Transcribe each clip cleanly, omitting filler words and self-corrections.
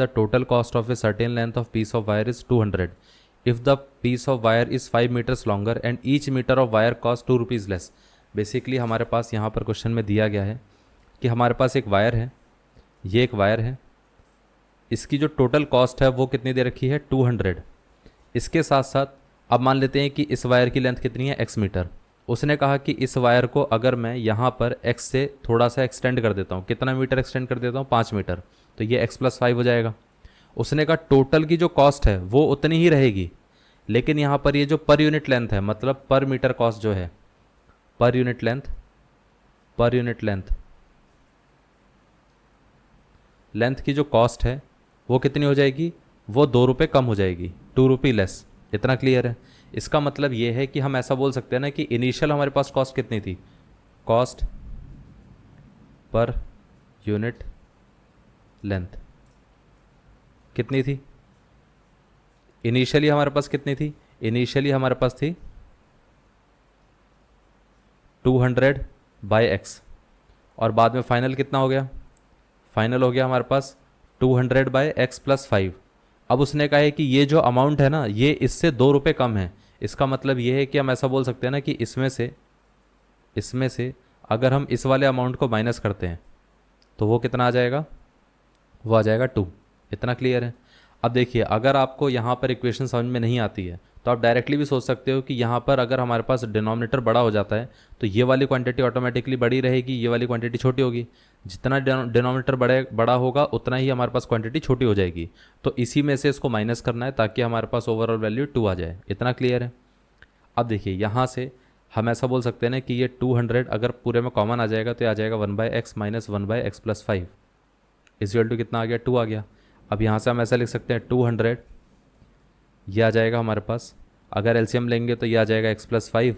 the total cost of a certain length of piece of wire is 200 if the piece of wire is 5 meters longer and each meter of wire cost 2 rupees less. Basically हमारे पास यहाँ पर question में दिया गया है कि हमारे पास एक वायर है, ये एक वायर है, इसकी जो टोटल कॉस्ट है वो कितनी दे रखी है 200। इसके साथ साथ अब मान लेते हैं कि इस वायर की लेंथ कितनी है x मीटर। उसने कहा कि इस वायर को अगर मैं यहाँ पर x से थोड़ा सा एक्सटेंड कर देता हूँ, कितना मीटर एक्सटेंड कर देता हूँ 5 मीटर, तो ये x+5 हो जाएगा। उसने कहा टोटल की जो कॉस्ट है वो उतनी ही रहेगी, लेकिन यहाँ पर ये जो पर यूनिट लेंथ है, मतलब पर मीटर कॉस्ट जो है, पर यूनिट लेंथ की जो कॉस्ट है वो कितनी हो जाएगी, वो 2 रुपये कम हो जाएगी, 2 रुपी लेस। इतना क्लियर है। इसका मतलब ये है कि हम ऐसा बोल सकते हैं ना कि इनिशियल हमारे पास कॉस्ट कितनी थी, कॉस्ट पर यूनिट लेंथ कितनी थी, इनिशियली हमारे पास कितनी थी, इनिशियली हमारे पास थी 200/x और बाद में फाइनल कितना हो गया, फाइनल हो गया हमारे पास 200/x+5। अब उसने कहा है कि ये जो अमाउंट है ना ये इससे 2 रुपये कम है। इसका मतलब ये है कि हम ऐसा बोल सकते हैं ना कि इसमें से अगर हम इस वाले अमाउंट को माइनस करते हैं तो वो कितना आ जाएगा, वो आ जाएगा 2। इतना क्लियर है। अब देखिए, अगर आपको यहाँ पर इक्वेशन समझ में नहीं आती है तो आप डायरेक्टली भी सोच सकते हो कि यहाँ पर अगर हमारे पास डिनोमिनेटर बड़ा हो जाता है तो ये वाली क्वांटिटी ऑटोमेटिकली बड़ी रहेगी, ये वाली क्वांटिटी छोटी होगी। जितना डिनोमिनेटर बड़ा होगा उतना ही हमारे पास क्वांटिटी छोटी हो जाएगी। तो इसी में से इसको माइनस करना है ताकि हमारे पास ओवरऑल वैल्यू 2 आ जाए। इतना क्लियर है। अब देखिए, यहाँ से हम ऐसा बोल सकते हैं ना कि ये 200 अगर पूरे में कॉमन आ जाएगा तो ये आ जाएगा 1/x minus 1/x+5 equal to कितना आ गया, 2 आ गया। अब यहाँ से हम ऐसा लिख सकते हैं 200, ये आ जाएगा हमारे पास, अगर एलसीएम लेंगे तो ये आ जाएगा x+5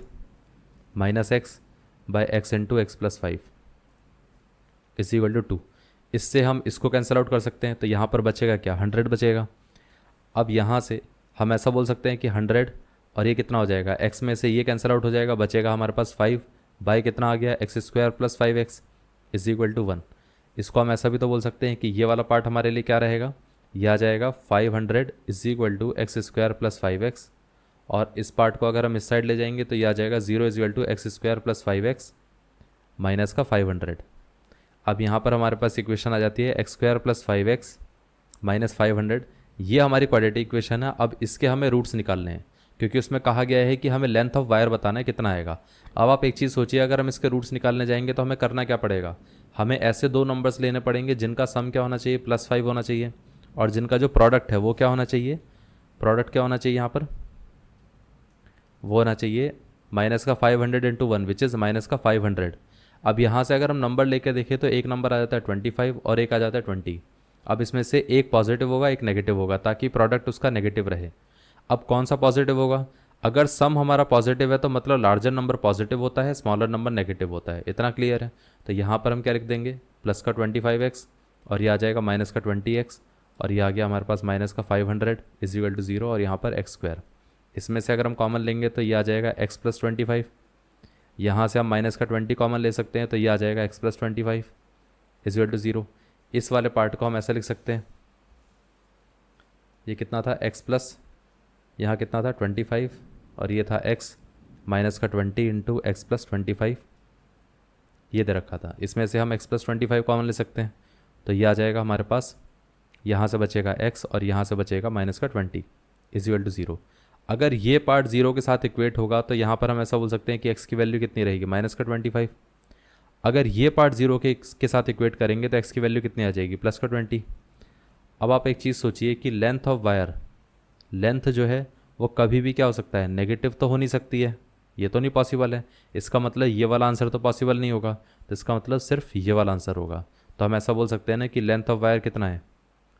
minus x/x into x+5 is equal to 2। इससे हम इसको कैंसिल आउट कर सकते हैं तो यहाँ पर बचेगा क्या, 100 बचेगा। अब यहाँ से हम ऐसा बोल सकते हैं कि 100 और ये कितना हो जाएगा, x में से ये कैंसिल आउट हो जाएगा, बचेगा हमारे पास 5 बाई कितना आ गया, x² + 5x is equal to 1। इसको हम ऐसा भी तो बोल सकते हैं कि ये वाला पार्ट हमारे लिए क्या रहेगा, ये आ जाएगा 500 is equal to x² + 5x और इस पार्ट को अगर हम इस साइड ले जाएंगे तो ये आ जाएगा 0 is equal to x² + 5x minus का 500। अब यहाँ पर हमारे पास इक्वेशन आ जाती है x² + 5x माइनस 500। ये हमारी क्वाड्रेटिक इक्वेशन है। अब इसके हमें रूट्स निकालने हैं क्योंकि उसमें कहा गया है कि हमें लेंथ ऑफ वायर बताना है कितना आएगा। अब आप एक चीज़ सोचिए, अगर हम इसके रूट्स निकालने जाएंगे तो हमें करना क्या पड़ेगा, हमें ऐसे 2 नंबर्स लेने पड़ेंगे जिनका सम क्या होना चाहिए, +5 होना चाहिए, और जिनका जो प्रोडक्ट है वो क्या होना चाहिए, प्रोडक्ट क्या होना चाहिए यहाँ पर, वो होना चाहिए माइनस का 500 इंटू 1 विच इज़ माइनस का 500। अब यहाँ से अगर हम नंबर लेके देखें तो एक नंबर आ जाता है 25 और एक आ जाता है 20। अब इसमें से एक पॉजिटिव होगा एक नेगेटिव होगा ताकि प्रोडक्ट उसका नेगेटिव रहे। अब कौन सा पॉजिटिव होगा, अगर सम हमारा पॉजिटिव है तो मतलब लार्जर नंबर पॉजिटिव होता है, स्मॉलर नंबर नेगेटिव होता है। इतना क्लियर है। तो यहाँ पर हम क्या लिख देंगे, प्लस का 25x और ये आ जाएगा माइनस का 20x और ये आ गया हमारे पास माइनस का 500 इज इक्वल टू 0 और यहाँ पर x²। इसमें से अगर हम कॉमन लेंगे तो ये आ जाएगा x + 25। यहाँ से हम माइनस का 20 कॉमन ले सकते हैं तो ये आ जाएगा x + 25 इज इक्वल टू 0। इस वाले पार्ट को हम ऐसा लिख सकते हैं, ये कितना था x प्लस, यहाँ कितना था 25 और ये था x माइनस का 20 इंटू x + 25 ये दे रखा था। इसमें से हम x + 25 कॉमन ले सकते हैं तो ये आ जाएगा हमारे पास, यहाँ से बचेगा x और यहाँ से बचेगा माइनस का 20 इज इक्वल टू 0। अगर ये पार्ट 0 के साथ इक्वेट होगा तो यहाँ पर हम ऐसा बोल सकते हैं कि x की वैल्यू कितनी रहेगी, माइनस का 25। अगर ये पार्ट 0 के साथ इक्वेट करेंगे तो x की वैल्यू कितनी आ जाएगी, प्लस का 20। अब आप एक चीज़ सोचिए कि लेंथ ऑफ वायर, लेंथ जो है वो कभी भी क्या हो सकता है, नेगेटिव तो हो नहीं सकती है, ये तो नहीं पॉसिबल है। इसका मतलब ये वाला आंसर तो पॉसिबल नहीं होगा, तो इसका मतलब सिर्फ ये वाला आंसर होगा। तो हम ऐसा बोल सकते हैं ना कि लेंथ ऑफ वायर कितना है,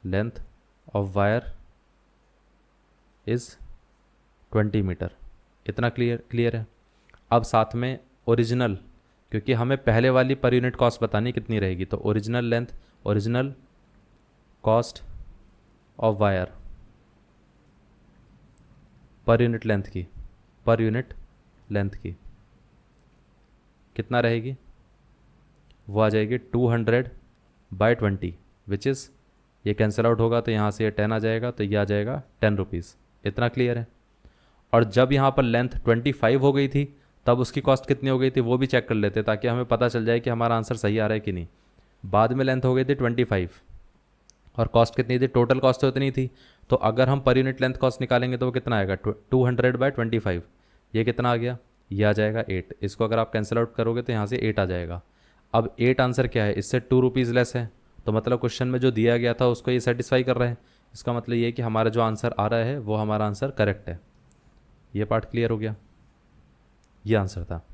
length of wire is 20 metre. इतना क्लियर है। अब साथ में ओरिजिनल, क्योंकि हमें पहले वाली पर यूनिट कॉस्ट बतानी कितनी रहेगी, तो original length, original cost of wire per unit length की, पर यूनिट लेंथ की कितना रहेगी, वो आ जाएगी 200/20 विच इज़ ये कैंसिल आउट होगा तो यहाँ से ये 10 आ जाएगा, तो ये आ जाएगा 10 रुपीज़। इतना क्लियर है। और जब यहाँ पर लेंथ 25 हो गई थी तब उसकी कॉस्ट कितनी हो गई थी वो भी चेक कर लेते, ताकि हमें पता चल जाए कि हमारा आंसर सही आ रहा है कि नहीं। बाद में लेंथ हो गई थी 25 और कॉस्ट कितनी थी, टोटल कॉस्ट तो इतनी थी। तो अगर हम पर यूनिट लेंथ कॉस्ट निकालेंगे तो वो कितना आएगा, 200/25। ये कितना आ गया, ये आ जाएगा 8। इसको अगर आप कैंसिल आउट करोगे तो यहाँ से 8 आ जाएगा। अब 8 आंसर क्या है, इससे 2 रुपीज़ लेस है, तो मतलब क्वेश्चन में जो दिया गया था उसको ये सेटिस्फाई कर रहे हैं। इसका मतलब ये है कि हमारा जो आंसर आ रहा है वो हमारा आंसर करेक्ट है। ये पार्ट क्लियर हो गया, ये आंसर था।